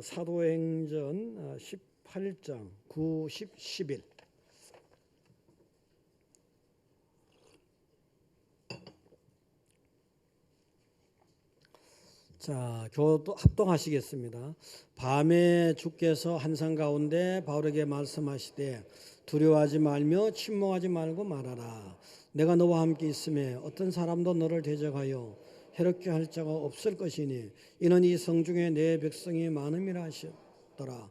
사도행전 18장 9, 10, 11. 자, 교도 합동하시겠습니다. 밤에 주께서 한산 가운데 바울에게 말씀하시되 두려워하지 말며 침묵하지 말고 말하라. 내가 너와 함께 있음에 어떤 사람도 너를 대적하여 해롭게 할 자가 없을 것이니 이는 이 성중에 내 백성이 많음이라 하셨더라.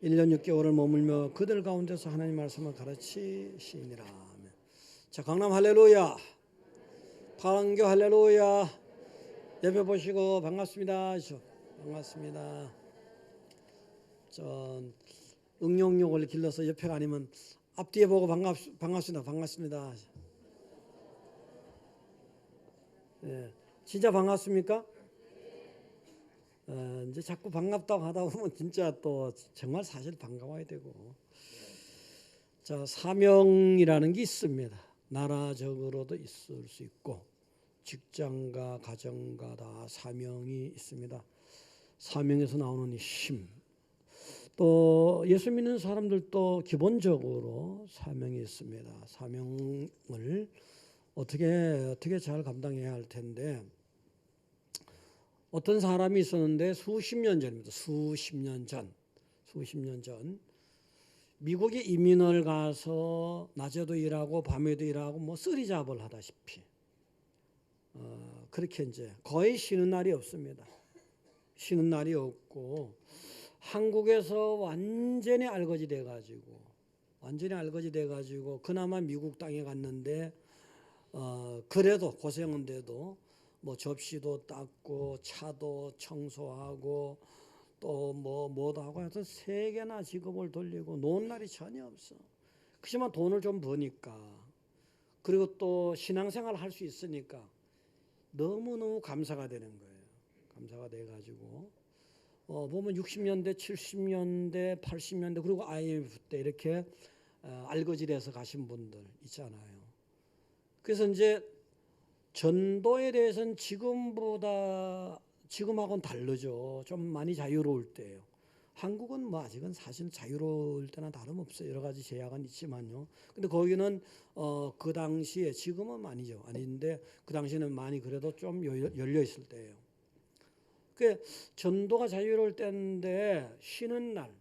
1년 6개월을 머물며 그들 가운데서 하나님 말씀을 가르치시니라. 자, 강남 할렐루야, 파랑교 할렐루야. 옆에 보시고 반갑습니다. 반갑습니다. 전 응용력을 길러서 옆에가 아니면 앞뒤에 보고 반갑습니다. 반갑습니다. 네, 진짜 반갑습니까? 이제 자꾸 반갑다고 하다 보면 진짜 또 정말 사실 반가워야 되고. 자, 사명이라는 게 있습니다. 나라적으로도 있을 수 있고 직장과 가정과 다 사명이 있습니다. 사명에서 나오는 힘. 또 예수 믿는 사람들도 기본적으로 사명이 있습니다. 사명을 어떻게 잘 감당해야 할 텐데, 어떤 사람이 있었는데 수십 년 전입니다. 수십 년 전 미국에 이민을 가서 낮에도 일하고 밤에도 일하고 뭐 쓰리잡을 하다시피 그렇게 이제 거의 쉬는 날이 없습니다. 쉬는 날이 없고 한국에서 완전히 알거지 돼가지고 그나마 미국 땅에 갔는데 그래도 고생은 돼도 뭐 접시도 닦고 차도 청소하고 또 뭐도 하고 하여튼 3개나 직업을 돌리고 노는 날이 전혀 없어. 그렇지만 돈을 좀 버니까, 그리고 또 신앙생활을 할 수 있으니까 너무너무 감사가 되는 거예요. 감사가 돼가지고 보면 60년대, 70년대, 80년대 그리고 IMF 때 이렇게 알거지에서 가신 분들 있잖아요. 그래서 이제 전도에 대해서는 지금하고는 다르죠. 좀 많이 자유로울 때예요. 한국은 뭐 아직은 사실 자유로울 때나 다름없어요. 여러 가지 제약은 있지만요. 근데 거기는 그 당시에, 지금은 아닌데 그 당시에는 많이 그래도 좀 열려 있을 때예요. 그 전도가 자유로울 때인데 쉬는 날,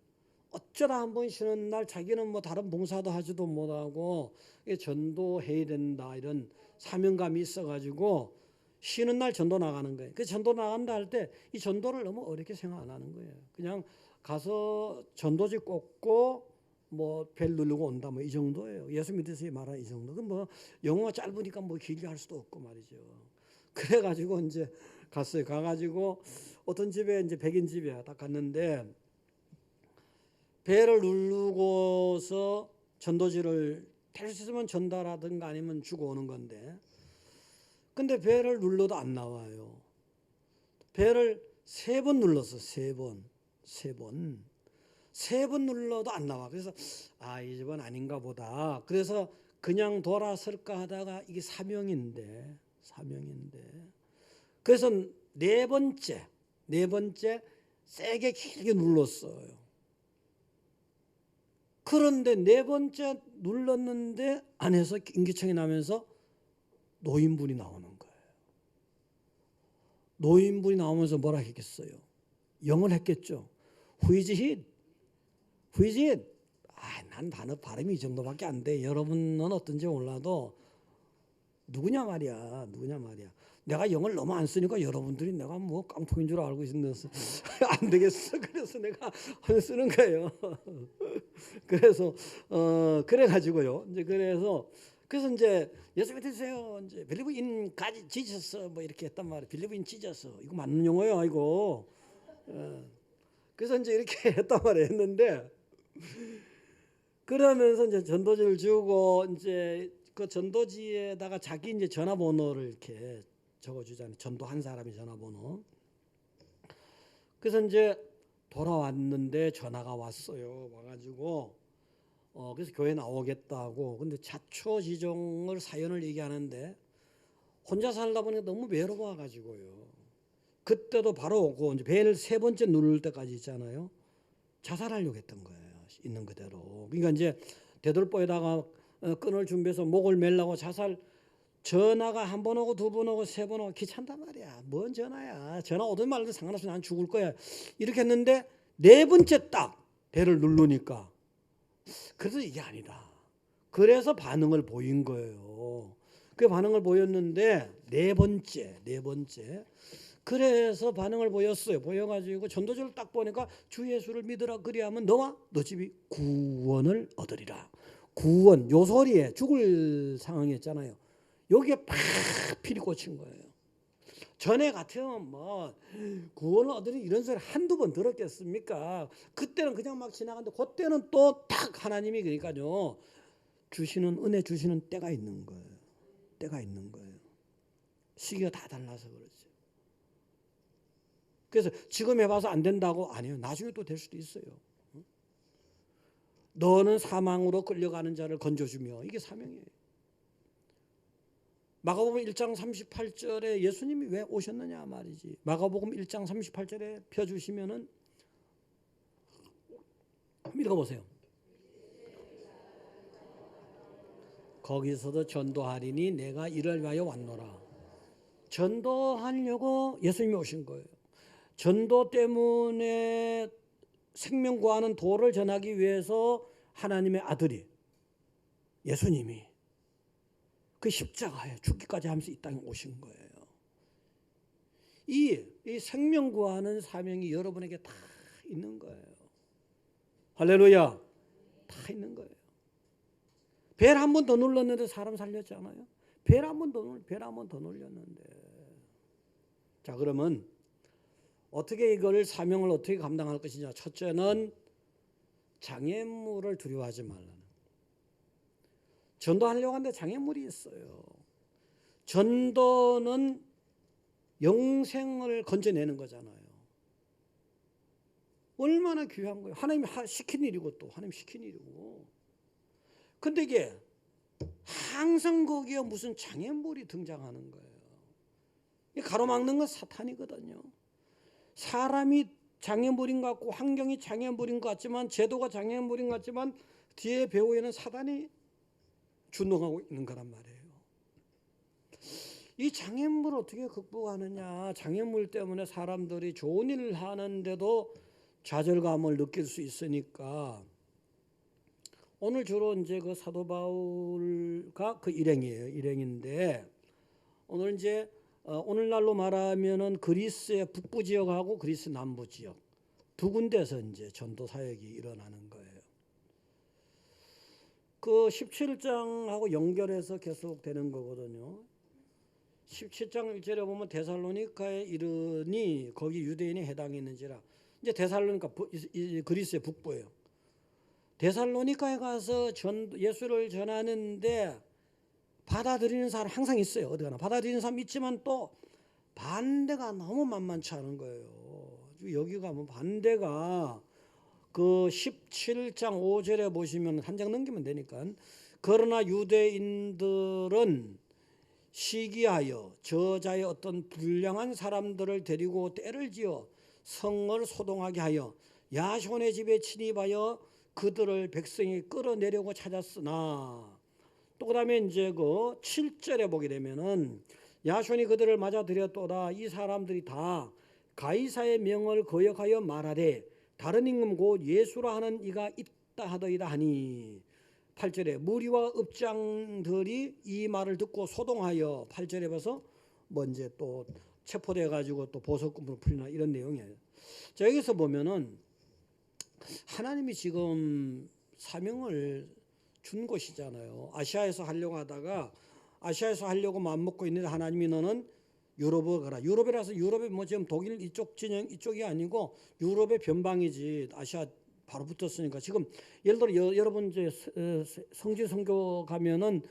어쩌다 한 번 쉬는 날 자기는 뭐 다른 봉사도 하지도 못하고 전도해야 된다 이런 사명감이 있어가지고 쉬는 날 전도 나가는 거예요. 그 전도 나간다 할 때 이 전도를 너무 어렵게 생각 안 하는 거예요. 그냥 가서 전도지 꽂고 뭐 벨 누르고 온다 뭐 이 정도예요. 예수 믿으세요 말하는 이 정도. 그 뭐 영어가 짧으니까 뭐 길게 할 수도 없고 말이죠. 그래가지고 이제 갔어요. 가가지고 어떤 집에 이제 백인 집에 딱 갔는데 벨을 누르고서 전도지를 될 수 있으면 전달하든가 아니면 주고 오는 건데, 근데 벨을 눌러도 안 나와요. 벨을 3번 눌렀어. 3번 눌러도 안 나와. 그래서 이 집은 아닌가 보다. 그래서 그냥 돌아설까 하다가 이게 사명인데 그래서 네 번째 세게 길게 눌렀어요. 그런데 4번째 눌렀는데 안에서 인기청이 나면서 노인분이 나오는 거예요. 노인분이 나오면서 뭐라 했겠어요? 영어를 했겠죠. Who is it? 난 단어 발음이 이 정도밖에 안 돼. 여러분은 어떤지 몰라도 누구냐 말이야. 내가 영어를 너무 안 쓰니까 여러분들이 내가 뭐 깡통인 줄 알고 있는데 안 되겠어. 그래서 내가 쓰는 거예요. 그래서 그래가지고요. 그래서 이제 예수 믿으세요. 이제 believe in God Jesus 뭐 이렇게 했단 말이에요. believe in Jesus 이거 맞는 용어예요, 이거. 그래서 이제 이렇게 했단 말이에요. 했는데 그러면서 이제 전도지를 주고 이제 그 전도지에다가 자기 이제 전화번호를 이렇게 적어주잖아요. 전도한 사람의 전화번호. 그래서 이제 돌아왔는데 전화가 왔어요. 와가지고 그래서 교회 나오겠다고. 근데 자초지종을 사연을 얘기하는데 혼자 살다 보니까 너무 외로워가지고요. 그때도 바로 그 이제 벨 세 번째 누를 때까지 있잖아요. 자살하려고 했던 거예요. 있는 그대로. 그러니까 이제 대들보에다가 끈을 준비해서 목을 매려고 자살. 전화가 한 번 오고 두 번 오고 세 번 오고 귀찮단 말이야. 뭔 전화야. 전화 오든 말든 상관없이 난 죽을 거야. 이렇게 했는데 네 번째 딱 배를 누르니까 그래서 이게 아니다. 그래서 반응을 보인 거예요. 그 반응을 보였는데 네 번째 그래서 반응을 보였어요. 보여가지고 전도서를 딱 보니까 주 예수를 믿으라 그리하면 너와 너 집이 구원을 얻으리라. 구원, 요 소리에 죽을 상황이었잖아요. 여기에 팍 필이 꽂힌 거예요. 전에 같으면 뭐 구원을 얻으리 이런 소리 한두 번 들었겠습니까? 그때는 그냥 막 지나갔는데 그때는 또 딱 하나님이 그러니까요 주시는 은혜 주시는 때가 있는 거예요. 때가 있는 거예요. 시기가 다 달라서 그렇죠. 그래서 지금 해봐서 안 된다고 아니에요. 나중에 또 될 수도 있어요. 너는 사망으로 끌려가는 자를 건져주며 이게 사명이에요. 마가복음 1장 38절에 예수님이 왜 오셨느냐 말이지. 마가복음 1장 38절에 펴주시면은 읽어보세요. 거기서도 전도하리니 내가 이를 위하여 왔노라. 전도하려고 예수님이 오신 거예요. 전도 때문에 생명 구하는 도를 전하기 위해서 하나님의 아들이 예수님이 그 십자가에 죽기까지 하면서 이 땅에 오신 거예요. 이 생명 구하는 사명이 여러분에게 다 있는 거예요. 할렐루야. 다 있는 거예요. 벨 한 번 더 눌렀는데 사람 살렸잖아요. 벨 한 번 더 눌렸는데. 자, 그러면 어떻게 이걸 사명을 어떻게 감당할 것이냐. 첫째는 장애물을 두려워하지 말라는. 전도하려고 하는데 장애물이 있어요. 전도는 영생을 건져내는 거잖아요. 얼마나 귀한 거예요. 하나님이 시킨 일이고 또 하나님 시킨 일이고. 근데 이게 항상 거기에 무슨 장애물이 등장하는 거예요. 가로막는 건 사탄이거든요. 사람이 장애물인 것 같고 환경이 장애물인 것 같지만 제도가 장애물인 것 같지만 뒤에 배후에는 사단이 준동하고 있는 거란 말이에요. 이 장애물을 어떻게 극복하느냐. 장애물 때문에 사람들이 좋은 일을 하는데도 좌절감을 느낄 수 있으니까 오늘 주로 이제 그 사도 바울가 그 일행이에요. 일행인데 오늘 이제 오늘날로 말하면은 그리스의 북부 지역하고 그리스 남부 지역 두 군데서 이제 전도 사역이 일어나는 거예요. 그 17장하고 연결해서 계속 되는 거거든요. 17장 1절에 보면 데살로니카에 이르니 거기 유대인이 해당했는지라. 이제 데살로니카 그리스의 북부예요. 데살로니카에 가서 예수를 전하는데 받아들이는 사람 항상 있어요. 어디 가나 받아들이는 사람 있지만 또 반대가 너무 만만치 않은 거예요. 여기 가면 반대가 그 17장 5절에 보시면 한 장 넘기면 되니까 그러나 유대인들은 시기하여 저자의 어떤 불량한 사람들을 데리고 때를 지어 성을 소동하게 하여 야손의 집에 침입하여 그들을 백성이 끌어내려고 찾았으나 또 그다음에 이제 그 7절에 보게 되면은 야손이 그들을 맞아들였도다. 이 사람들이 다 가이사의 명을 거역하여 말하되 다른 임금 곧 예수라 하는 이가 있다 하더이다 하니 8절에 무리와 읍장들이 이 말을 듣고 소동하여 8절에 봐서 뭐 이제 또 체포돼 가지고 또 보석금으로 풀리나 이런 내용이에요. 자, 여기서 보면은 하나님이 지금 사명을 준 것이잖아요. 아시아에서 하려고 하다가 아시아에서 하려고 마음먹고 있는데 하나님이 너는 유럽으로 가라. 유럽이라서 유럽이 뭐 지금 독일 이쪽 진영 이쪽이 아니고 유럽의 변방이지. 아시아 바로 붙었으니까 지금 예를 들어 여러분 이제 성지 선교 가면은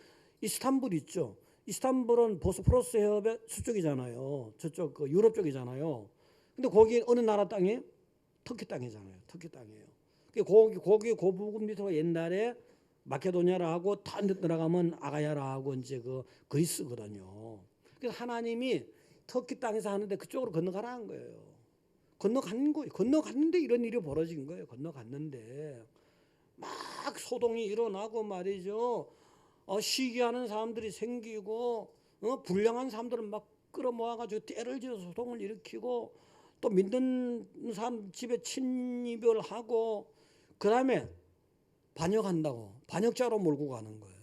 이스탄불 있죠. 이스탄불은 보스포러스 해협의 수쪽이잖아요. 저쪽 그 유럽 쪽이잖아요. 근데 거기 어느 나라 땅이에요? 터키 땅이잖아요. 터키 땅이에요. 거기 그 부분 밑으로 옛날에 마케도니아라 하고 다 들어가면 아가야라 하고 이제 그 그리스거든요. 그래서 하나님이 터키 땅에서 하는데 그쪽으로 건너가라는 거예요. 건너간 거예요. 건너갔는데 이런 일이 벌어진 거예요. 건너갔는데 막 소동이 일어나고 말이죠. 시기하는 사람들이 생기고 불량한 사람들을 막 끌어모아가지고 때를 지어서 소동을 일으키고 또 믿는 사람 집에 침입을 하고 그 다음에 반역한다고 반역자로 몰고 가는 거예요.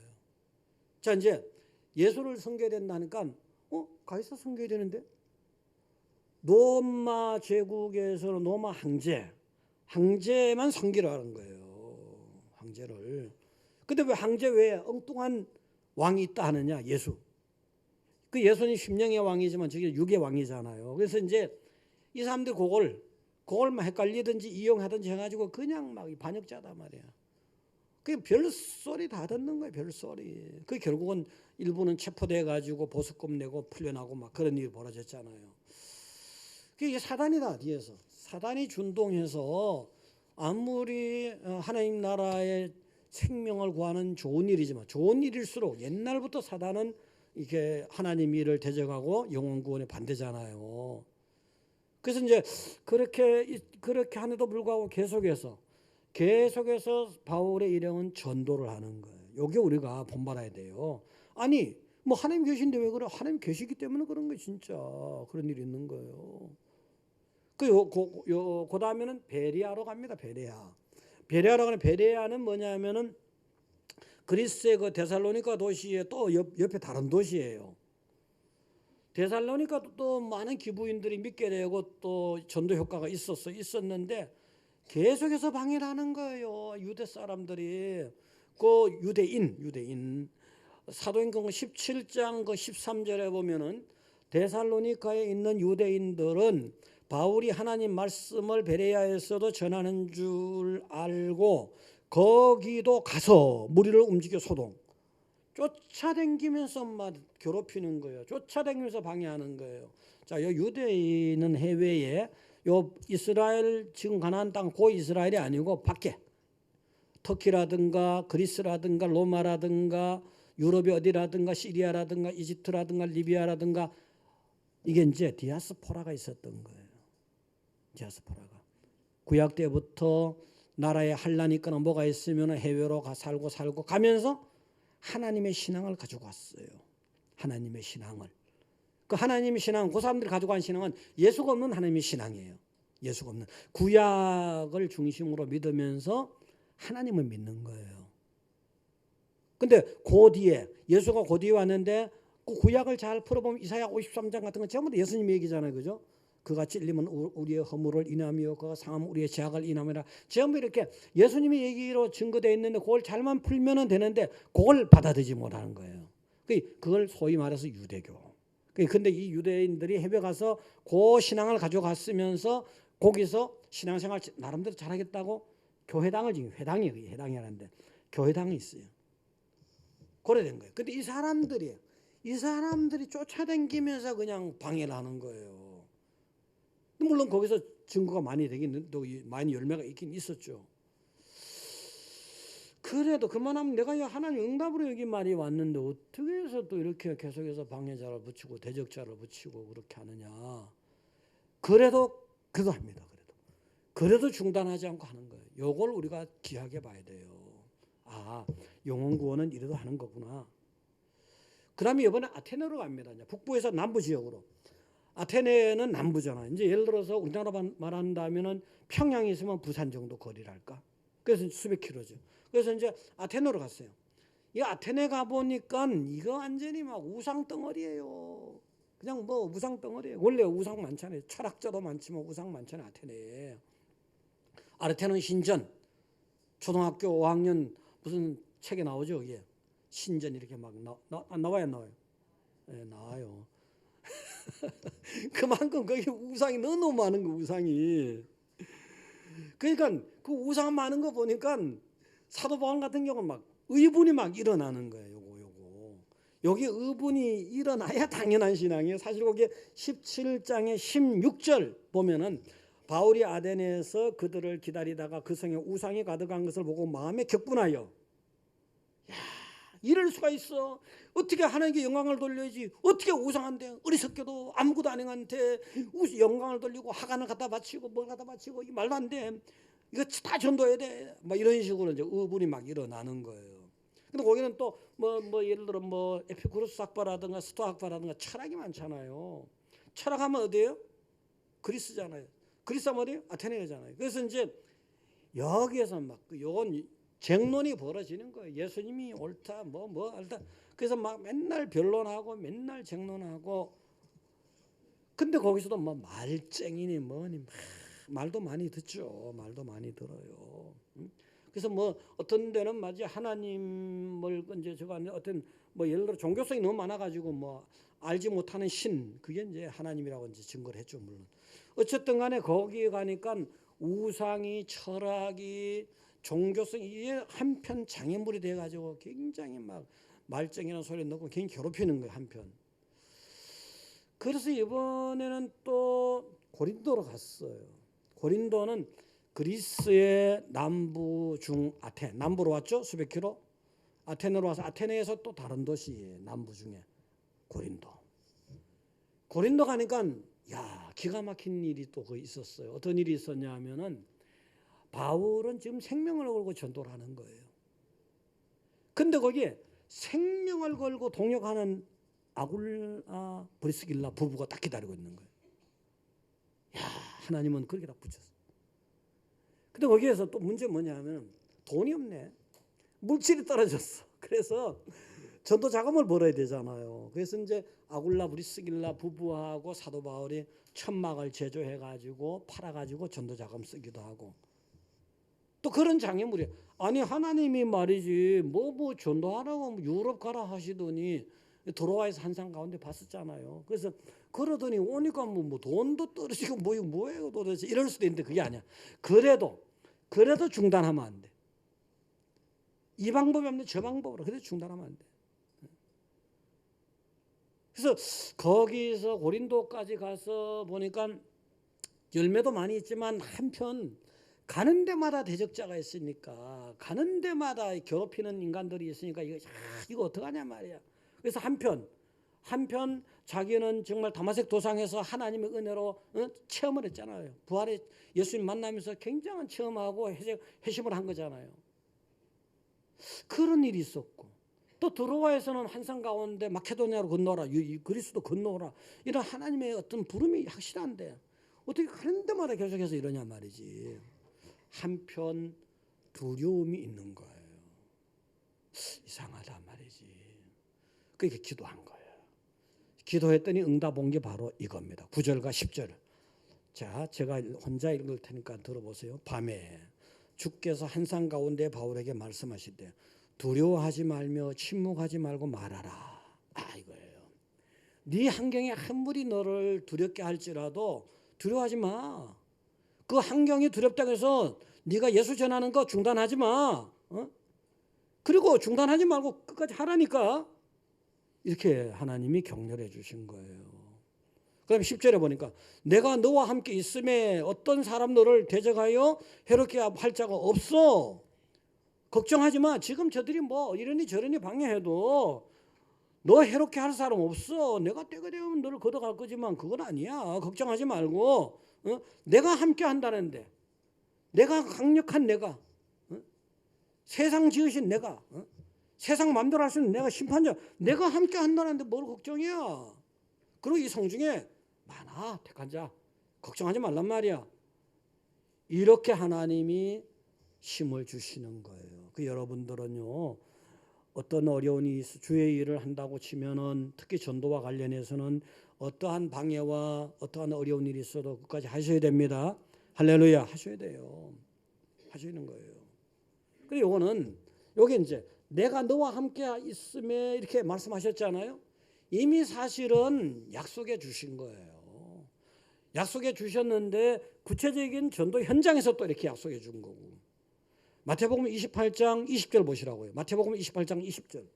자 이제 예수를 섬겨야 된다니까 가이사 섬겨야 되는데 로마 제국에서는 로마 황제만 섬기라 하는 거예요. 황제를. 근데 왜 황제 외에 엉뚱한 왕이 있다 하느냐? 예수. 그 예수는 심령의 왕이지만 저게 육의 왕이잖아요. 그래서 이제 이 사람들이 그걸만 헷갈리든지 이용하든지 해가지고 그냥 막 반역자다 말이야. 그 별소리 다 듣는 거예요. 별소리. 그 결국은 일부는 체포돼 가지고 보석금 내고 풀려나고 막 그런 일이 벌어졌잖아요. 그게 사단이다. 뒤에서 사단이 준동해서 아무리 하나님 나라의 생명을 구하는 좋은 일이지만 좋은 일일수록 옛날부터 사단은 이게 하나님 일을 대적하고 영혼 구원에 반대잖아요. 그래서 이제 그렇게 하는데도 불구하고 계속해서 바울의 일행은 전도를 하는 거예요. 요게 우리가 본받아야 돼요. 아니 뭐 하나님 계신데 왜 그래? 하나님 계시기 때문에 그런 거예요. 진짜 그런 일이 있는 거예요. 그 다음에는 베레아로 갑니다. 베레아로 가는 베레아는 뭐냐면은 그리스의 그 데살로니가 도시에 또 옆에 다른 도시예요. 데살로니카도 또 많은 기부인들이 믿게 되고 또 전도 효과가 있었는데 계속해서 방해를 하는 거예요. 유대 사람들이. 그 유대인 사도행전 17장 그 13절에 보면은 데살로니카에 있는 유대인들은 바울이 하나님 말씀을 베레아에서도 전하는 줄 알고 거기도 가서 무리를 움직여 소동. 쫓아다니면서 막 괴롭히는 거예요. 쫓아다니면서 방해하는 거예요. 자, 요 유대인은 해외에 요 이스라엘 지금 가나안 땅 고 이스라엘이 아니고 밖에 터키라든가 그리스라든가 로마라든가 유럽이 어디라든가 시리아라든가 이집트라든가 리비아라든가 이게 이제 디아스포라가 있었던 거예요. 디아스포라가 구약 때부터 나라에 환란이 있거나 뭐가 있으면 해외로 살고 가면서 하나님의 신앙을 가지고 왔어요. 하나님의 신앙을. 그 하나님의 신앙, 그 사람들이 가지고 간 신앙은 예수가 없는 하나님의 신앙이에요. 예수가 없는. 구약을 중심으로 믿으면서 하나님을 믿는 거예요. 근데 그 뒤에 예수가 그 뒤에 왔는데 그 구약을 잘 풀어보면 이사야 53장 같은 건 전부 다 예수님 얘기잖아요. 그죠? 그가 찔리면 우리의 허물을 인하며 그가 상하면 우리의 죄악을 인하며라. 전부 이렇게 예수님의 얘기로 증거되어 있는데 그걸 잘만 풀면 되는데 그걸 받아들이지 못하는 거예요. 그걸 소위 말해서 유대교. 근데 이 유대인들이 해외 가서 그 신앙을 가져갔으면서 거기서 신앙생활 나름대로 잘하겠다고 교회당을 지금 회당이라는데 교회당이 있어요. 그래 된 거예요. 근데 이 사람들이 쫓아다니면서 그냥 방해를 하는 거예요. 물론 거기서 증거가 많이 되긴 또 많이 열매가 있긴 있었죠. 그래도 그만하면 내가 하나님 응답으로 여기 말이 왔는데 어떻게 해서 또 이렇게 계속해서 방해자를 붙이고 대적자를 붙이고 그렇게 하느냐. 그래도 합니다. 그래도 중단하지 않고 하는 거예요. 요걸 우리가 귀하게 봐야 돼요. 아, 영혼 구원은 이래도 하는 거구나. 그 다음에 이번에 아테네로 갑니다. 북부에서 남부 지역으로. 아테네는 남부잖아. 이제 예를 들어서 우리나라 말한다면은 평양에 있으면 부산 정도 거리랄까. 그래서 수백 킬로죠. 그래서 이제 아테네로 갔어요. 이 아테네 가보니까 이거 완전히 막 우상 덩어리예요. 그냥 뭐 우상 덩어리예요. 원래 우상 많잖아요. 철학자도 많지만 우상 많잖아요. 아테네에. 아테네는 신전. 초등학교 5학년 무슨 책에 나오죠. 이게 신전 이렇게 막 나와요, 안 나와요? 네, 나와요. 그만큼 거기 우상이 너무 많은 거 우상이. 그러니까 그 우상 많은 거 보니까 사도 바울 같은 경우는 막 의분이 막 일어나는 거예요. 요거. 여기 의분이 일어나야 당연한 신앙이에요. 사실 거기 17장의 16절 보면은 바울이 아테네에서 그들을 기다리다가 그 성에 우상이 가득한 것을 보고 마음에 격분하여. 야, 이럴 수가 있어. 어떻게 하나님께 영광을 돌려야지. 어떻게 우상한데 어리석게도 아무것도 아닌 한테 영광을 돌리고 하관을 갖다 바치고 뭘 갖다 바치고 이 말도 안 돼. 이거 다 전도해야 돼. 막 이런 식으로 이제 의분이 막 일어나는 거예요. 근데 거기는 또 뭐 예를 들어 뭐 에피쿠로스 학파라든가 스토아 학파라든가 철학이 많잖아요. 철학하면 어디예요? 그리스잖아요. 그리스 하면 어디예요? 아테네잖아요. 그래서 이제 여기에서 막 요건 쟁론이 벌어지는 거예요. 예수님이 옳다 뭐 옳다. 그래서 막 맨날 변론하고 맨날 쟁론하고. 근데 거기서도 뭐 말쟁이니 뭐니 말도 많이 듣죠. 말도 많이 들어요. 그래서 뭐 어떤 데는 맞지 하나님을 이제 저거 어떤 뭐 예를 들어 종교성이 너무 많아가지고 뭐 알지 못하는 신 그게 이제 하나님이라고 이제 증거를 했죠. 물론 어쨌든 간에 거기에 가니까 우상이 철학이 종교성이 이게 한편 장애물이 돼가지고 굉장히 막 말쟁이라는 소리 넣고 굉장히 괴롭히는 거예요. 한편. 그래서 이번에는 또 고린도로 갔어요. 고린도는 그리스의 남부 중 남부로 왔죠. 수백 킬로. 아테네로 와서 아테네에서 또 다른 도시 남부 중에 고린도. 고린도 가니까 야 기가 막힌 일이 또 거기 있었어요. 어떤 일이 있었냐 하면은 바울은 지금 생명을 걸고 전도를 하는 거예요. 근데 거기에 생명을 걸고 동역하는 아굴라 브리스길라 부부가 딱 기다리고 있는 거예요. 야 하나님은 그렇게 다 붙였어. 근데 거기에서 또 문제 뭐냐면 돈이 없네. 물질이 떨어졌어. 그래서 전도 자금을 벌어야 되잖아요. 그래서 이제 아굴라 브리스길라 부부하고 사도 바울이 천막을 제조해가지고 팔아가지고 전도 자금 쓰기도 하고. 또 그런 장애물이 아니 하나님이 말이지 뭐 전도하라고 유럽 가라 하시더니 도로와에서 한산 가운데 봤었잖아요. 그래서 그러더니 오니까 뭐 돈도 떨어지고 뭐예요 도대체 이럴 수도 있는데 그게 아니야. 그래도 중단하면 안 돼. 이 방법이 없는데 저 방법으로 그래도 중단하면 안 돼. 그래서 거기서 고린도까지 가서 보니까 열매도 많이 있지만 한편 가는 데마다 대적자가 있으니까 가는 데마다 괴롭히는 인간들이 있으니까 이거 어떡하냐 말이야. 그래서 한편 자기는 정말 다마색 도상에서 하나님의 은혜로 체험을 했잖아요. 부활의 예수님 만나면서 굉장한 체험하고 회심을 한 거잖아요. 그런 일이 있었고 또 드로아에서는 한산 가운데 마케도니아로 건너라 그리스도 건너오라 이런 하나님의 어떤 부름이 확실한데 어떻게 가는 데마다 계속해서 이러냐 말이지. 한편 두려움이 있는 거예요. 이상하단 말이지. 그렇게 기도한 거예요. 기도했더니 응답 온 게 바로 이겁니다. 9절과 10절. 자, 제가 혼자 읽을 테니까 들어보세요. 밤에 주께서 한산 가운데 바울에게 말씀하시되 두려워하지 말며 침묵하지 말고 말하라. 이거예요. 네 환경에 아무리 너를 두렵게 할지라도 두려워하지 마. 그 환경이 두렵다고 해서 네가 예수 전하는 거 중단하지 마. 그리고 중단하지 말고 끝까지 하라니까. 이렇게 하나님이 격려해 주신 거예요. 그다음에 10절에 보니까 내가 너와 함께 있음에 어떤 사람 너를 대적하여 해롭게 할 자가 없어. 걱정하지 마. 지금 저들이 뭐 이러니 저러니 방해해도 너 해롭게 할 사람 없어. 내가 때가 되면 너를 걷어갈 거지만 그건 아니야. 걱정하지 말고 내가 함께 한다는데 내가 강력한 내가 세상 지으신 내가 세상 마음대로 할 수 있는 내가 심판자 내가 함께 한다는데 뭘 걱정이야. 그리고 이 성중에 많아 택한 자 걱정하지 말란 말이야. 이렇게 하나님이 힘을 주시는 거예요. 그 여러분들은요 어떤 어려운 주의 일을 한다고 치면은 특히 전도와 관련해서는 어떠한 방해와 어떠한 어려운 일이 있어도 끝까지 하셔야 됩니다. 할렐루야 하셔야 돼요. 하시는 거예요. 그리고 요거는 요게 이제 내가 너와 함께 있음에 이렇게 말씀하셨잖아요. 이미 사실은 약속해 주신 거예요. 약속해 주셨는데 구체적인 전도 현장에서 또 이렇게 약속해 준 거고. 마태복음 28장 20절 보시라고요. 마태복음 28장 20절.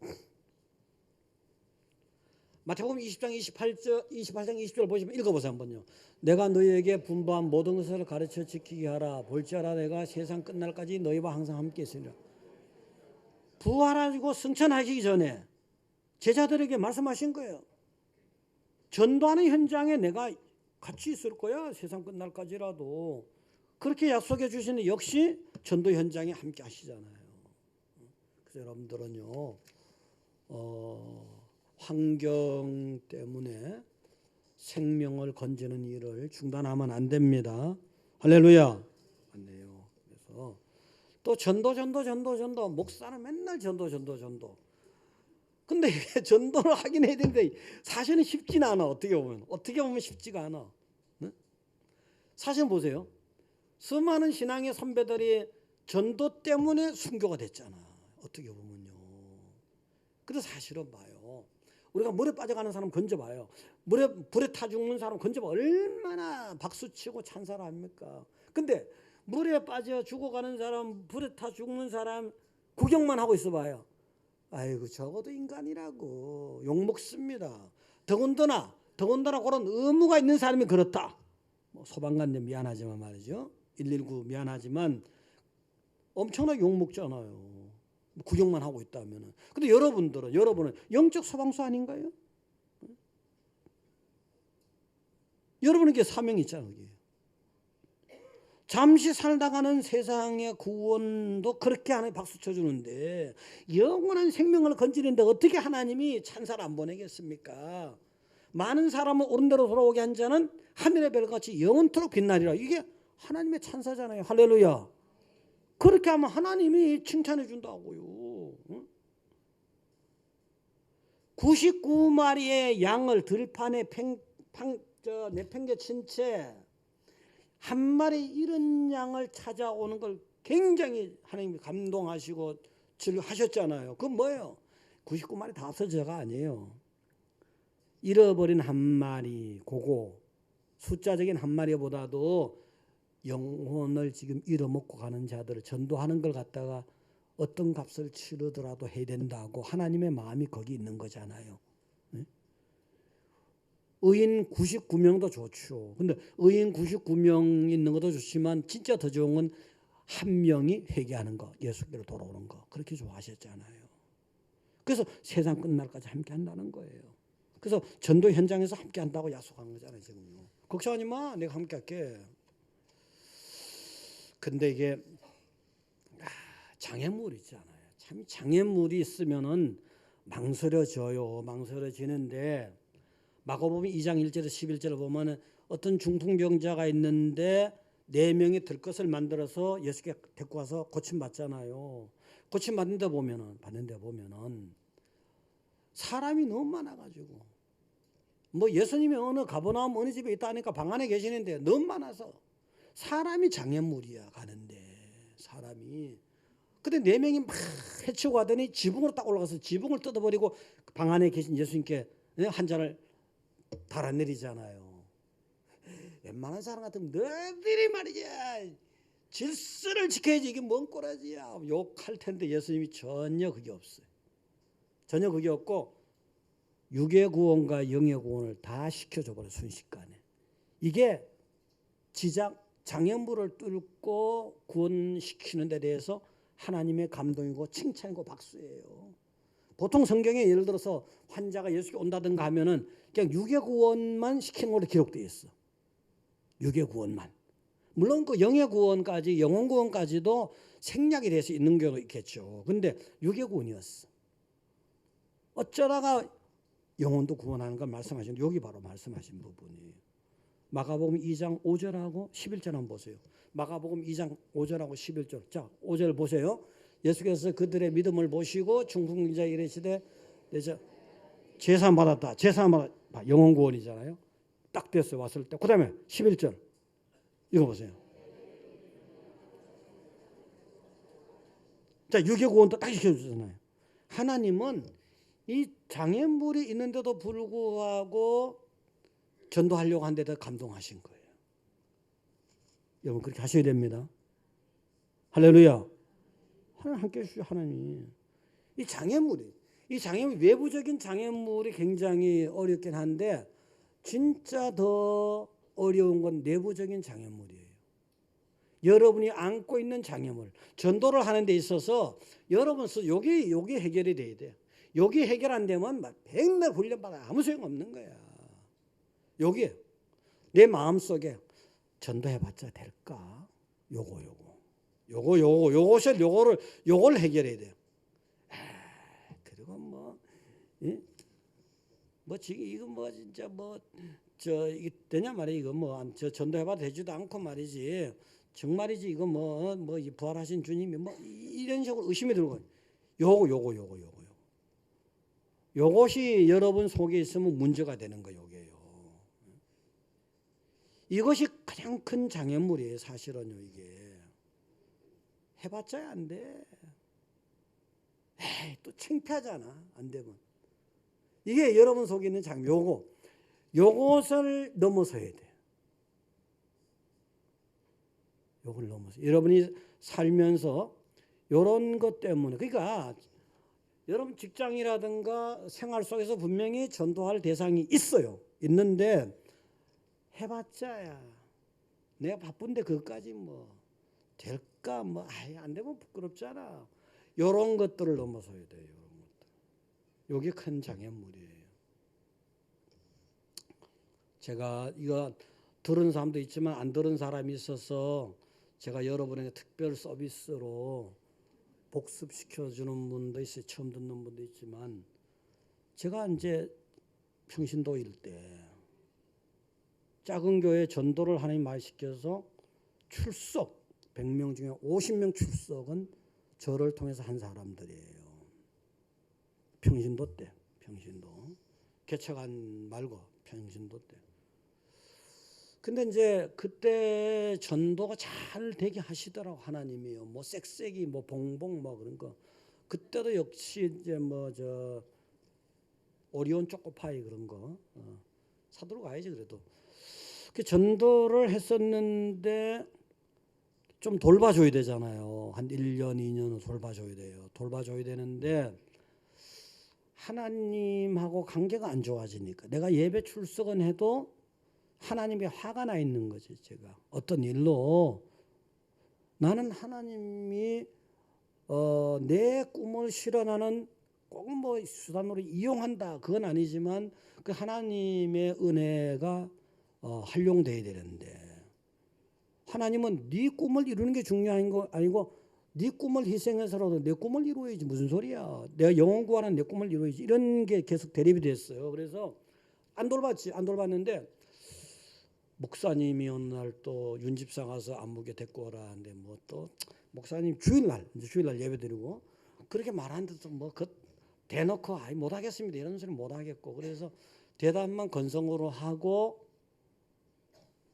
마태복음 20장 28장 20절 보시면 읽어보세요 한번요. 내가 너희에게 분부한 모든 것을 가르쳐 지키게 하라. 볼지어라 내가 세상 끝날까지 너희와 항상 함께 있으리라. 부활하시고 승천하시기 전에 제자들에게 말씀하신 거예요. 전도하는 현장에 내가 같이 있을 거야. 세상 끝날까지라도. 그렇게 약속해 주시는 역시 전도 현장에 함께 하시잖아요. 그래서 여러분들은요. 환경 때문에 생명을 건지는 일을 중단하면 안 됩니다. 할렐루야. 안 돼요. 그래서 또 전도 목사는 맨날 전도. 근데 전도를 하긴 해야 되는데 사실은 쉽지는 않아. 어떻게 보면 쉽지가 않아. 네? 사실 보세요. 수많은 신앙의 선배들이 전도 때문에 순교가 됐잖아. 어떻게 보면요. 그래서 사실은 봐요. 우리가 물에 빠져가는 사람 건져봐요. 불에 타 죽는 사람 건져봐. 얼마나 박수치고 찬사를 합니까? 근데 물에 빠져 죽어가는 사람, 불에 타 죽는 사람 구경만 하고 있어봐요. 아이고 적어도 인간이라고 욕먹습니다. 더군다나 그런 의무가 있는 사람이 그렇다. 뭐 소방관님 미안하지만 말이죠. 119 미안하지만 엄청나게 욕먹잖아요. 구경만 하고 있다면. 근데 여러분은 영적 소방서 아닌가요? 여러분에게 사명이 있잖아요. 잠시 살다가는 세상의 구원도 그렇게 하나님 박수 쳐주는데 영원한 생명을 건지는데 어떻게 하나님이 찬사를 안 보내겠습니까? 많은 사람을 옳은 대로 돌아오게 한 자는 하늘의 별같이 영원토록 빛나리라. 이게 하나님의 찬사잖아요. 할렐루야. 그렇게 하면 하나님이 칭찬해 준다고요. 99마리의 양을 들판에 내팽개친 채 한 마리 잃은 양을 찾아오는 걸 굉장히 하나님이 감동하시고 하셨잖아요. 그건 뭐예요? 99마리 다 없어져가 아니에요. 잃어버린 한 마리, 그거 숫자적인 한 마리보다도 영혼을 지금 잃어먹고 가는 자들을 전도하는 걸 갖다가 어떤 값을 치르더라도 해야 된다고 하나님의 마음이 거기 있는 거잖아요. 의인 99명도 좋죠. 근데 의인 99명 있는 것도 좋지만 진짜 더 좋은 건 한 명이 회개하는 거, 예수께로 돌아오는 거. 그렇게 좋아하셨잖아요. 그래서 세상 끝날까지 함께 한다는 거예요. 그래서 전도 현장에서 함께 한다고 약속한 거잖아요. 지금요. 걱정하지 마. 내가 함께 할게. 근데 이게 장애물이 있잖아요. 참 장애물이 있으면은 망설여지는데 마가복음 2장 1절에서 11절을 보면은 어떤 중풍병자가 있는데 4명이 들것을 만들어서 예수께 데리고 와서 고침받잖아요. 고침받는데 보면은 사람이 너무 많아가지고 뭐 예수님이 어느 가버나움 어느 집에 있다 하니까 방 안에 계시는데 너무 많아서 사람이 장애물이야 가는데 사람이. 근데 4명이 막 헤치고 가더니 지붕으로 딱 올라가서 지붕을 뜯어버리고 방 안에 계신 예수님께 한 잔을 달아내리잖아요. 웬만한 사람 같으면 너희들이 말이야 질서를 지켜야지 이게 뭔 꼬라지야 욕할 텐데 예수님이 전혀 그게 없어요. 전혀 그게 없고 육의 구원과 영의 구원을 다 시켜줘 버려 순식간에. 이게 장애물을 뚫고 구원시키는 데 대해서 하나님의 감동이고 칭찬이고 박수예요. 보통 성경에 예를 들어서 환자가 예수께 온다든가 하면은 그냥 육의 구원만 시키는 걸로 기록되어 있어. 육의 구원만. 물론 그 영의 구원까지 영혼 구원까지도 생략이 돼서 있는 경우도 있겠죠. 근데 육의 구원이었어. 어쩌다가 영혼도 구원하는 걸 말씀하시는데 여기 바로 말씀하신 부분이에요. 마가복음 2장 5절하고 11절 한번 보세요. 마가복음 2장 5절하고 11절. 자, 5절 보세요. 예수께서 그들의 믿음을 보시고 중풍병자에게 이르시되 제사함 받았다. 영혼 구원이잖아요. 딱 됐어요. 왔을 때. 그 다음에 11절 이거 보세요. 자, 육의 구원도 딱 시켜주잖아요. 하나님은 이 장애물이 있는데도 불구하고 전도하려고 한 데다 감동하신 거예요. 여러분 그렇게 하셔야 됩니다. 할렐루야. 하나님 함께 해주시오. 하나님. 이 장애물 외부적인 장애물이 굉장히 어렵긴 한데 진짜 더 어려운 건 내부적인 장애물이에요. 여러분이 안고 있는 장애물, 전도를 하는 데 있어서 여러분 요게 해결이 돼야 돼. 요게 해결 안 되면 막 백날 훈련받아 아무 소용 없는 거야. 요게 내 마음속에 전도해봤자 될까? 요걸 해결해야 돼요. 그리고 지금 이거 진짜 이게 되냐 말이야. 이거 저 전도해봐도 되지도 않고 말이지. 정말이지 이거 이 부활하신 주님이 이런 식으로 의심이 들고 요것이 여러분 속에 있으면 문제가 되는 거예요. 이것이 가장 큰 장애물이에요. 사실은요. 이게 해봤자 안 돼. 에이, 또 창피하잖아. 안 되면. 이게 여러분 속에 있는 장애. 요것을 넘어서야 돼. 요걸 넘어서. 여러분이 살면서 요런 것 때문에, 그러니까 여러분 직장이라든가 생활 속에서 분명히 전도할 대상이 있어요. 있는데 해봤자야. 내가 바쁜데 그것까지 될까? 안 되면 부끄럽잖아. 요런 것들을 넘어서야 돼요. 요런 것들. 요게 큰 장애물이에요. 제가 이거 들은 사람도 있지만 안 들은 사람이 있어서 제가 여러분에게 특별 서비스로 복습시켜주는 분도 있어요. 처음 듣는 분도 있지만 제가 이제 평신도일 때 작은 교회 전도를 하나님 많이 시켜서 출석 100명 중에 50명 출석은 저를 통해서 한 사람들이에요. 평신도 때, 개척한 말고 평신도 때. 근데 이제 그때 전도가 잘 되게 하시더라고 하나님이요. 쌕쌕이 봉봉 그런 거. 그때도 역시 이제 오리온 초코파이 그런 거 사들고 가야지 그래도. 그 전도를 했었는데 좀 돌봐줘야 되잖아요. 한 1년, 2년은 돌봐줘야 돼요. 돌봐줘야 되는데 하나님하고 관계가 안 좋아지니까 내가 예배 출석은 해도 하나님이 화가 나 있는 거지. 제가 어떤 일로 나는 하나님이 내 꿈을 실현하는 꼭 수단으로 이용한다 그건 아니지만 그 하나님의 은혜가 활용돼야 되는데 하나님은 네 꿈을 이루는 게 중요한 거 아니고 네 꿈을 희생해서라도 내 꿈을 이루어야지. 무슨 소리야. 내가 영원 구하는 내 꿈을 이루어야지. 이런 게 계속 대립이 됐어요. 그래서 안 돌봤는데 목사님이 어느 날 또 윤집사 가서 안목에 데리고 오라 하는데 또 목사님 주일날 예배 드리고 그렇게 말하는데도 대놓고 못하겠습니다 이런 소리 못하겠고 그래서 대답만 건성으로 하고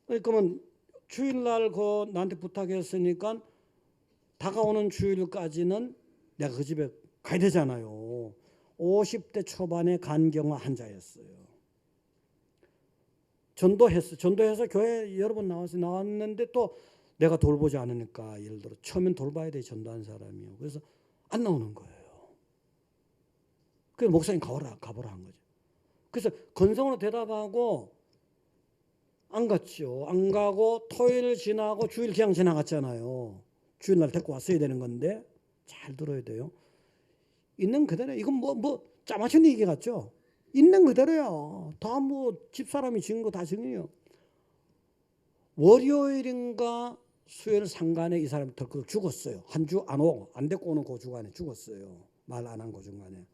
그러면 주일날 나한테 부탁했으니까 다가오는 주일까지는 내가 그 집에 가야 되잖아요. 50대 초반의 간경화 환자였어요. 전도해서 교회 여러 번 나왔는데 또 내가 돌보지 않으니까 예를 들어 처음엔 돌봐야 돼 전도한 사람이요. 그래서 안 나오는 거예요. 그래서 목사님 가보라 한 거죠. 그래서 건성으로 대답하고 안 갔죠. 안 가고 토요일 지나고 주일 그냥 지나갔잖아요. 주일날 데리고 왔어야 되는 건데 잘 들어야 돼요. 있는 그대로 이건 짜맞춘 얘기 같죠. 있는 그대로야. 다 집사람이 지은 거 다 증인이요. 월요일인가 수요일 상간에 이 사람이 덜컥 죽었어요. 한 주 안 오고 안 데리고 오는 그 주간에 죽었어요. 말 안 한 그 중간에.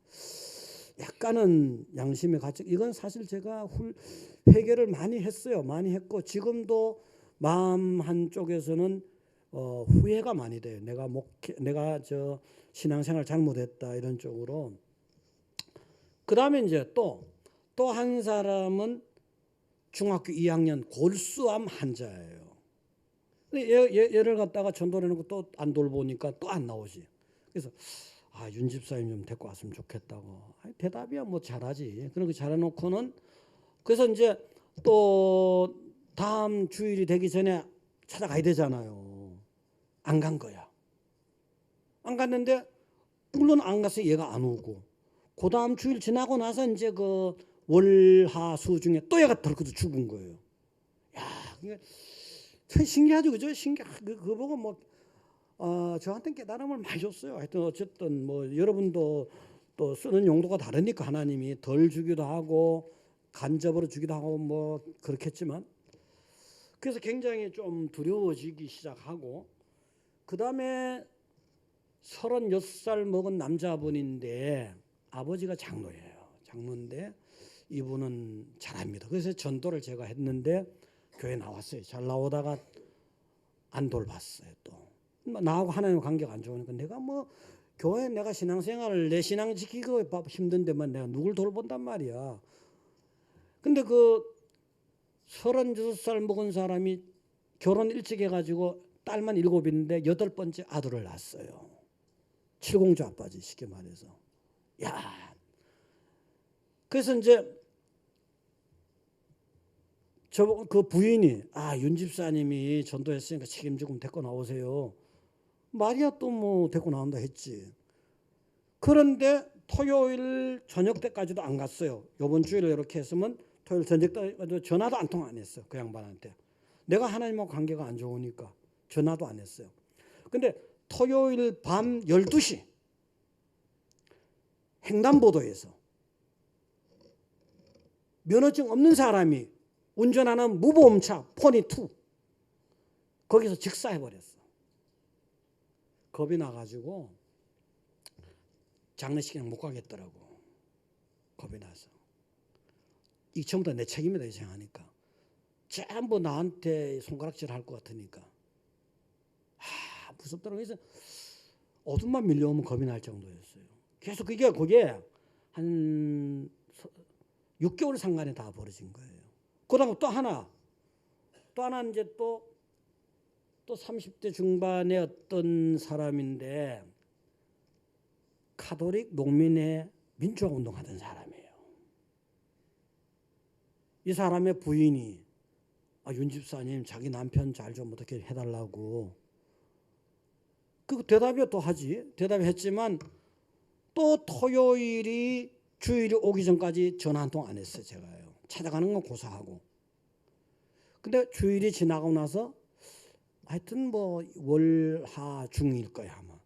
약간은 양심의 가책. 이건 사실 제가 회개를 많이 했어요. 많이 했고 지금도 마음 한쪽에서는 후회가 많이 돼요. 내가 신앙생활 잘못했다 이런 쪽으로. 그 다음에 이제 또 한 사람은 중학교 2학년 골수암 환자예요. 얘를 갖다가 전도를 해놓고 또 안 돌보니까 또 안 나오지. 그래서 윤 집사님 좀 데리고 왔으면 좋겠다고. 대답이야 잘하지. 그렇게 잘해놓고는 그래서 이제 또 다음 주일이 되기 전에 찾아가야 되잖아요. 안 간 거야. 안 갔는데 물론 안 가서 얘가 안 오고 그 다음 주일 지나고 나서 이제 월화수 중에 또 얘가 덜컥 죽은 거예요. 야, 참 신기하죠, 그죠? 그거 보고 뭐 저한테 깨달음을 많이 줬어요. 하여튼 어쨌든 뭐 여러분도 또 쓰는 용도가 다르니까 하나님이 덜 주기도 하고 간접으로 주기도 하고 뭐 그렇겠지만, 그래서 굉장히 좀 두려워지기 시작하고, 그 다음에 36살 먹은 남자분인데 아버지가 장로예요. 장로인데 이분은 잘합니다. 그래서 전도를 제가 했는데 교회 나왔어요. 잘 나오다가 안 돌봤어요. 또 나하고 하나님 관계가 안 좋으니까 내가 뭐 교회 내가 신앙생활을 내 신앙 지키고 힘든데만 내가 누굴 돌본단 말이야. 근데 그 36살 먹은 사람이 결혼 일찍 해가지고 딸만 7인데 8번째 아들을 낳았어요. 칠공주 아빠지, 쉽게 말해서. 야, 그래서 이제 그 부인이 윤 집사님이 전도했으니까 책임지고 데리고 나오세요. 말이야 또 뭐 데리고 나온다 했지. 그런데 토요일 저녁 때까지도 안 갔어요. 이번 주일에 이렇게 했으면 토요일 저녁 때까지도 전화도 한 통 안 했어요. 그 양반한테. 내가 하나님하고 관계가 안 좋으니까 전화도 안 했어요. 근데 토요일 밤 12시 횡단보도에서 면허증 없는 사람이 운전하는 무보험차 포니2 거기서 직사해버렸어. 겁이 나가지고 장례식장 못 가겠더라고. 겁이 나서. 이 처음부터 내 책임이다 생각하니까 전부 나한테 손가락질 할 것 같으니까 무섭더라고. 그래서 어둠만 밀려오면 겁이 날 정도였어요. 계속 그게 한 6개월 상간에 다 벌어진 거예요. 그다음 또 하나 이제 또 30대 중반의 어떤 사람인데 카톨릭 농민의 민주화 운동하던 사람이에요. 이 사람의 부인이 윤 집사님 자기 남편 잘 좀 어떻게 해달라고. 그 대답이 또 하지. 대답했지만 또 토요일이 주일이 오기 전까지 전화 한 통 안 했어요. 제가요. 찾아가는 건 고사하고. 근데 주일이 지나고 나서 하여튼 뭐 월하 중일 거야 아마.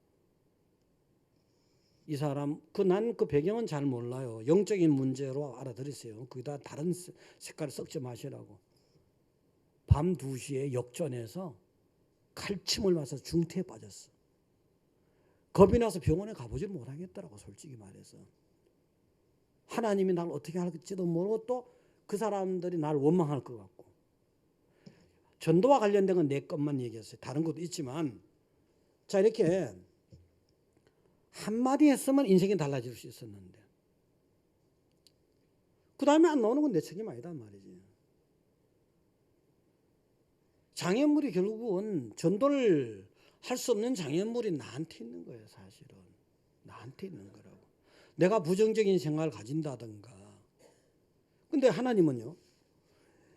이 사람 난 그 배경은 잘 몰라요. 영적인 문제로 알아들었어요. 거기다 다른 색깔을 섞지 마시라고. 밤 2시에 역전해서 칼침을 맞아서 중태에 빠졌어. 겁이 나서 병원에 가보질 못하겠더라고, 솔직히 말해서. 하나님이 날 어떻게 할지도 모르고 또 그 사람들이 날 원망할 것 같고. 전도와 관련된 건 내 것만 얘기했어요. 다른 것도 있지만, 자, 이렇게 한마디 했으면 인생이 달라질 수 있었는데, 그 다음에 안 나오는 건 내 책임 아니다 말이지. 장애물이 결국은 전도를 할 수 없는 장애물이 나한테 있는 거예요, 사실은. 나한테 있는 거라고. 내가 부정적인 생각을 가진다든가. 근데 하나님은요,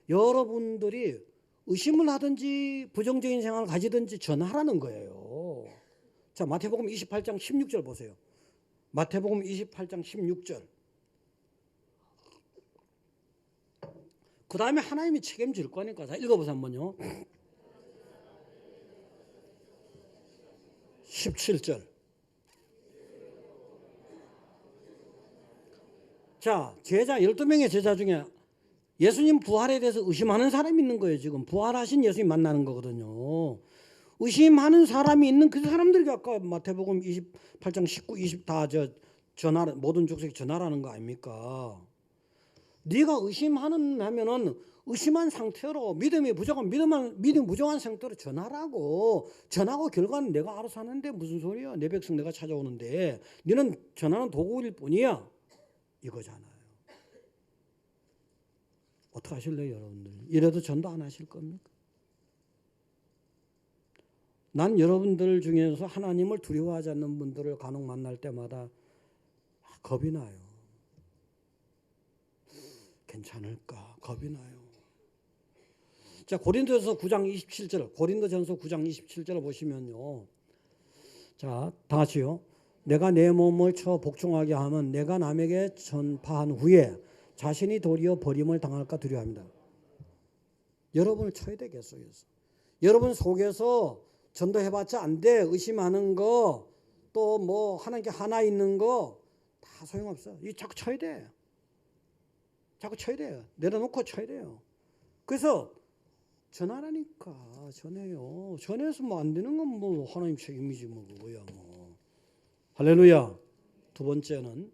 여러분들이 의심을 하든지 부정적인 생각을 가지든지 전하라는 거예요. 자, 마태복음 28장 16절 보세요. 마태복음 28장 16절. 그 다음에 하나님이 책임질 거니까. 자, 읽어보세요 한번요. 17절. 자, 제자 12명의 제자 중에 예수님 부활에 대해서 의심하는 사람이 있는 거예요. 지금 부활하신 예수님 만나는 거거든요. 의심하는 사람이 있는 그 사람들이 아까 마태복음 28장 19, 20 다 전하, 모든 족속이 전하라는 거 아닙니까? 네가 하면은 의심한 상태로 믿음이 부정한 상태로 전하라고. 전하고 결과는 내가 알아서 하는데 무슨 소리야? 내 백성 내가 찾아오는데 너는 전하는 도구일 뿐이야. 이거잖아요. 어떻게 하실래요, 여러분들? 이래도 전도 안 하실 겁니까? 난 여러분들 중에서 하나님을 두려워하지 않는 분들을 간혹 만날 때마다 겁이 나요. 괜찮을까? 겁이 나요. 자, 고린도전서 9장 27절, 고린도전서 9장 27절을 보시면요. 자, 다 같이요. 내가 내 몸을 쳐 복종하게 하면 내가 남에게 전파한 후에 자신이 도리어 버림을 당할까 두려워합니다. 여러분을 쳐야 돼, 계속해서. 여러분 속에서 전도해봤자 안 돼 의심하는 거, 또 뭐 하나님께 하나 있는 거 다 소용없어. 이 자꾸 쳐야 돼. 자꾸 쳐야 돼요. 내려놓고 쳐야 돼요. 그래서 전하라니까. 전해요. 전해서 뭐 안 되는 건 뭐 하나님 책임이지 뭐 그거야 뭐. 할렐루야. 두 번째는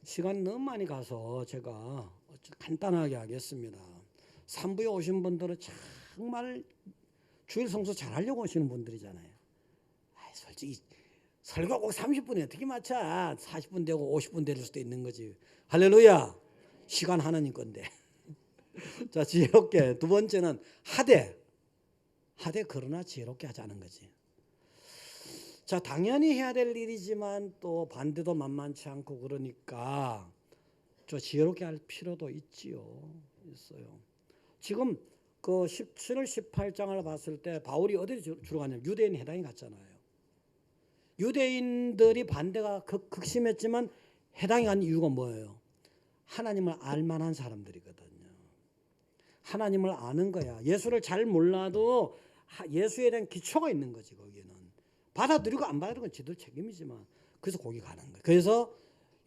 시간 너무 많이 가서 제가 간단하게 하겠습니다. 3부에 오신 분들은 정말 주일 성수 잘하려고 오시는 분들이잖아요. 솔직히 설교 꼭 30분에 어떻게 맞춰? 40분 되고 50분 될 수도 있는 거지. 할렐루야. 시간 하나님 건데. 자, 지혜롭게. 두 번째는 하되 그러나 지혜롭게 하자는 거지. 자, 당연히 해야 될 일이지만 또 반대도 만만치 않고 그러니까 저 지혜롭게 할 필요도 있어요. 지금 그 17, 18장을 봤을 때 바울이 어디 주로 갔냐면 유대인 해당이 갔잖아요. 유대인들이 반대가 극심했지만 해당이 간 이유가 뭐예요? 하나님을 알만한 사람들이거든요. 하나님을 아는 거야. 예수를 잘 몰라도 예수에 대한 기초가 있는 거지. 거기는 받아들이고 안 받아들이는 건 지들 책임이지만, 그래서 거기 가는 거예요. 그래서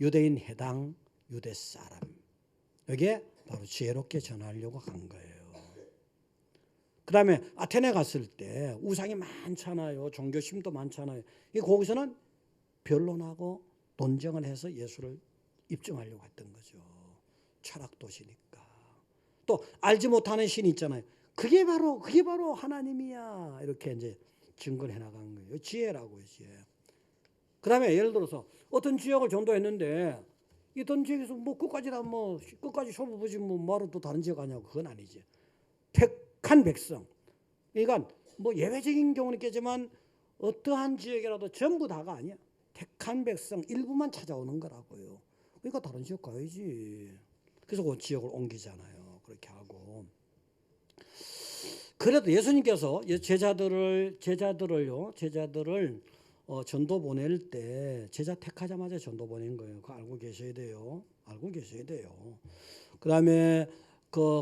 유대인 해당, 유대 사람, 여기에 바로 지혜롭게 전하려고 간 거예요. 그 다음에 아테네 갔을 때 우상이 많잖아요. 종교심도 많잖아요. 거기서는 변론하고 논쟁을 해서 예수를 입증하려고 했던 거죠. 철학 도시니까. 또 알지 못하는 신이 있잖아요. 그게 바로 하나님이야. 이렇게 이제 증거를 해나간 거예요. 지혜라고요, 지혜. 그 다음에 예를 들어서 어떤 지역을 전도했는데 이던 지역에서 뭐 끝까지 쇼부보지 뭐 뭐하러 또 다른 지역 가냐고. 그건 아니지. 택한 백성. 그러니까 뭐 예외적인 경우는 있겠지만 어떠한 지역이라도 전부 다가 아니야. 택한 백성 일부만 찾아오는 거라고요. 그러니까 다른 지역 가야지. 그래서 그 지역을 옮기잖아요. 그렇게 하고. 그래도 예수님께서 제자들을 전도 보낼 때 제자 택하자마자 전도 보낸 거예요. 그거 알고 계셔야 돼요. 알고 계셔야 돼요. 그다음에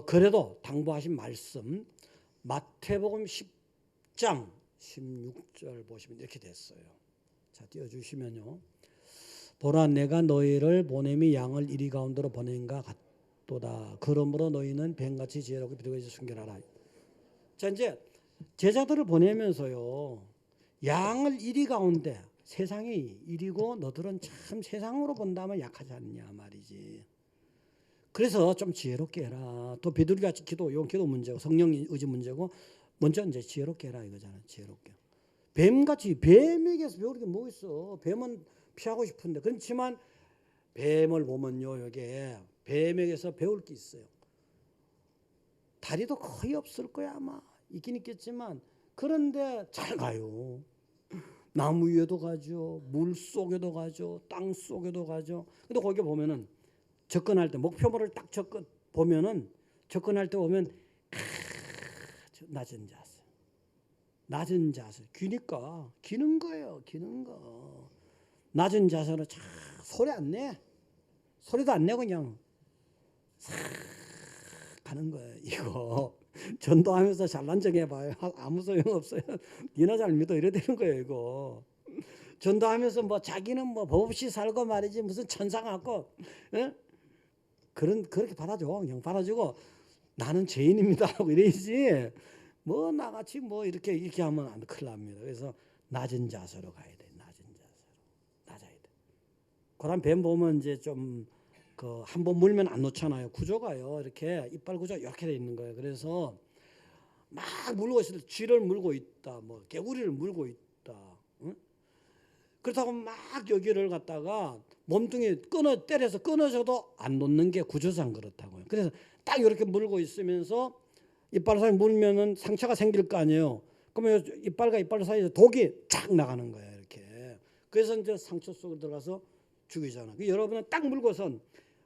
그래도 당부하신 말씀 마태복음 10장 16절 보시면 이렇게 됐어요. 자, 띄워주시면요. 보라, 내가 너희를 보냄이 양을 이리 가운데로 보낸가 같도다. 그러므로 너희는 뱀같이 지혜롭고 비둘기같이 순결하라. 자, 이제 제자들을 보내면서요, 양을 이리 가운데, 세상이 이리고 너들은 참 세상으로 본다면 약하지 않냐 말이지. 그래서 좀 지혜롭게 해라. 또 비둘기같이 이건 기도 문제고 성령 의지 문제고, 먼저 이제 지혜롭게 해라 이거잖아. 지혜롭게. 뱀같이, 뱀에게서 배울 게 뭐 있어? 뱀은 피하고 싶은데. 그렇지만 뱀을 보면요, 여기에 뱀에게서 배울 게 있어요. 다리도 거의 없을 거야 아마. 있긴 있겠지만, 그런데 잘 가요. 나무 위에도 가죠. 물 속에도 가죠. 땅 속에도 가죠. 근데 거기 보면은 접근할 때 목표물을 딱 접근할 때 보면 낮은 자세. 귀니까 기는 거예요. 기는 거. 낮은 자세로 참 소리 안 내. 소리도 안 내고 그냥 싹 가는 거예요. 이거 전도하면서 잘난 척 해봐요. 아무 소용 없어요. 니나 잘 믿어 이래 되는 거예요. 이거 전도하면서 뭐 자기는 뭐 법 없이 살고 말이지 무슨 천사 같고, 그렇게 받아줘. 그냥 받아주고 나는 죄인입니다 하고 이래야지. 뭐 나같이 뭐 이렇게 하면 안 큰일 납니다. 그래서 낮은 자세로 가야 돼. 낮은 자세로 낮아야 돼. 그런 뱀 보면 이제 좀 한번 물면 안 놓잖아요. 구조가요. 이렇게 이빨 구조 이렇게 돼 있는 거예요. 그래서 막 물고 있을 때 쥐를 물고 있다, 뭐 개구리를 물고 있다. 응? 그렇다고 막 여기를 갖다가 몸뚱이 때려서 끊어줘도 안 놓는 게 구조상 그렇다고요. 그래서 딱 이렇게 물고 있으면서 이빨 사이 물면은 상처가 생길 거 아니에요. 그러면 이빨과 이빨 사이에서 독이 쫙 나가는 거예요. 이렇게. 그래서 이제 상처 속으로 들어가서 죽이잖아. 여러분은 딱 물고선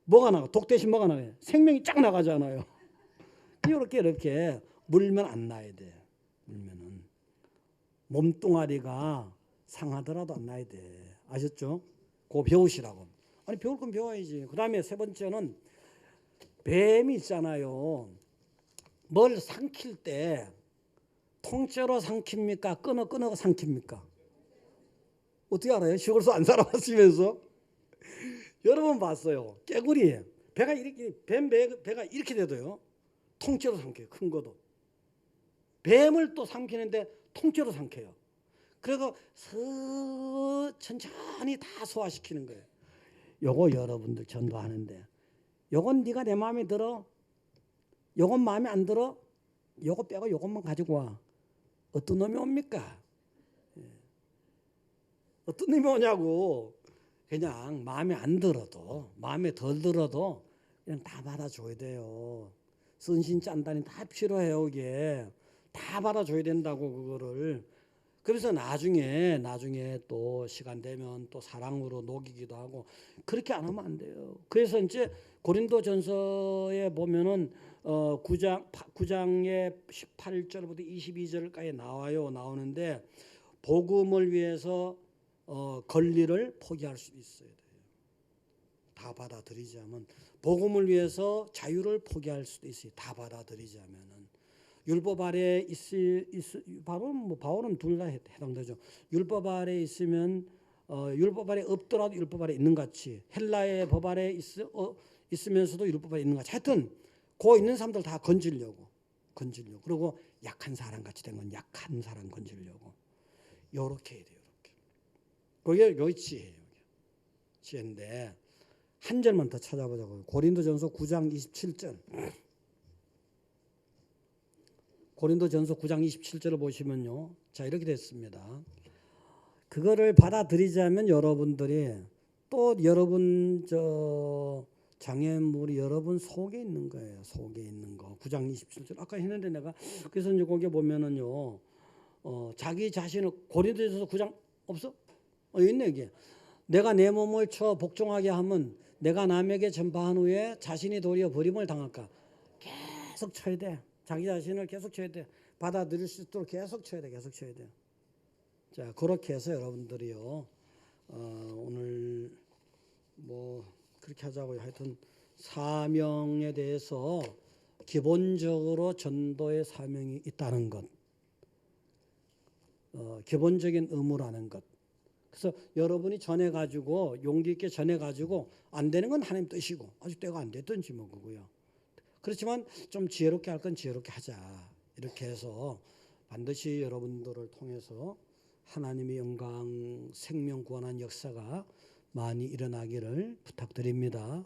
뭐가 나가? 독 대신 뭐가 나가요? 생명이 쫙 나가잖아요. 이렇게 물면 안 나야 돼. 물면은 몸뚱아리가 상하더라도 안 나야 돼. 아셨죠? 그거 배우시라고. 아니 배울 건 배워야지. 그 다음에 세 번째는 뱀이 있잖아요. 뭘 삼킬 때 통째로 삼킵니까? 끊어 삼킵니까? 어떻게 알아요? 시골에서 안 살아봤으면서. 여러 번 봤어요. 깨구리 배가 이렇게 배가 이렇게 돼도요. 통째로 삼켜요. 큰 거도. 뱀을 또 삼키는데 통째로 삼켜요. 그리고 천천히 다 소화시키는 거예요. 요거 여러분들 전도하는데, 요건 네가 내 마음에 들어? 요건 마음에 안 들어? 요거 빼고 요것만 가지고 와. 어떤 놈이 옵니까? 어떤 놈이 오냐고. 그냥 마음에 안 들어도, 마음에 덜 들어도 그냥 다 받아줘야 돼요. 쓴신 짠단이 다 필요해요. 이게 다 받아줘야 된다고. 그거를. 그래서 나중에 또 시간 되면 또 사랑으로 녹이기도 하고, 그렇게 안 하면 안 돼요. 그래서 이제 고린도전서에 보면은 9장의 18절부터 22절까지 나오는데, 복음을 위해서 권리를 포기할 수 있어야 돼요. 다 받아들이자면. 복음을 위해서 자유를 포기할 수도 있어요. 다 받아들이자면은. 율법 아래 바울은 둘 다 해당되죠. 율법 아래 있으면 율법 아래 없더라도 율법 아래 있는 같이, 헬라의 법 아래 있으면서도 율법 아래 있는 같이, 하여튼 그 있는 사람들 다 건지려고. 그리고 약한 사람 같이 된 건 약한 사람 건지려고. 요렇게 해야 돼요. 그게 여기 지혜예요. 지혜인데 한 절만 더 찾아보자고요. 고린도전서 9장 27절. 고린도전서 9장 27절을 보시면요. 자, 이렇게 됐습니다. 그거를 받아들이자면 여러분들이 또 여러분 장애물이 여러분 속에 있는 거예요. 속에 있는 거. 9장 27절. 아까 했는데 내가. 그래서 이제 거기에 보면은요. 자기 자신을, 고린도전서 9장 없어? 있네 이게. 내가 내 몸을 쳐 복종하게 하면 내가 남에게 전파한 후에 자신이 도리어 버림을 당할까. 계속 쳐야 돼. 자기 자신을 계속 쳐야 돼. 받아들일 수 있도록 계속 쳐야 돼. 자, 그렇게 해서 여러분들이요. 오늘 뭐 그렇게 하자고요. 하여튼 사명에 대해서 기본적으로 전도의 사명이 있다는 것. 기본적인 의무라는 것. 그래서 여러분이 전해가지고 용기 있게 전해가지고 안 되는 건 하나님 뜻이고, 아직 때가 안 됐든지 뭐 그거요. 그렇지만 좀 지혜롭게 할 건 지혜롭게 하자. 이렇게 해서 반드시 여러분들을 통해서 하나님의 영광, 생명 구원한 역사가 많이 일어나기를 부탁드립니다.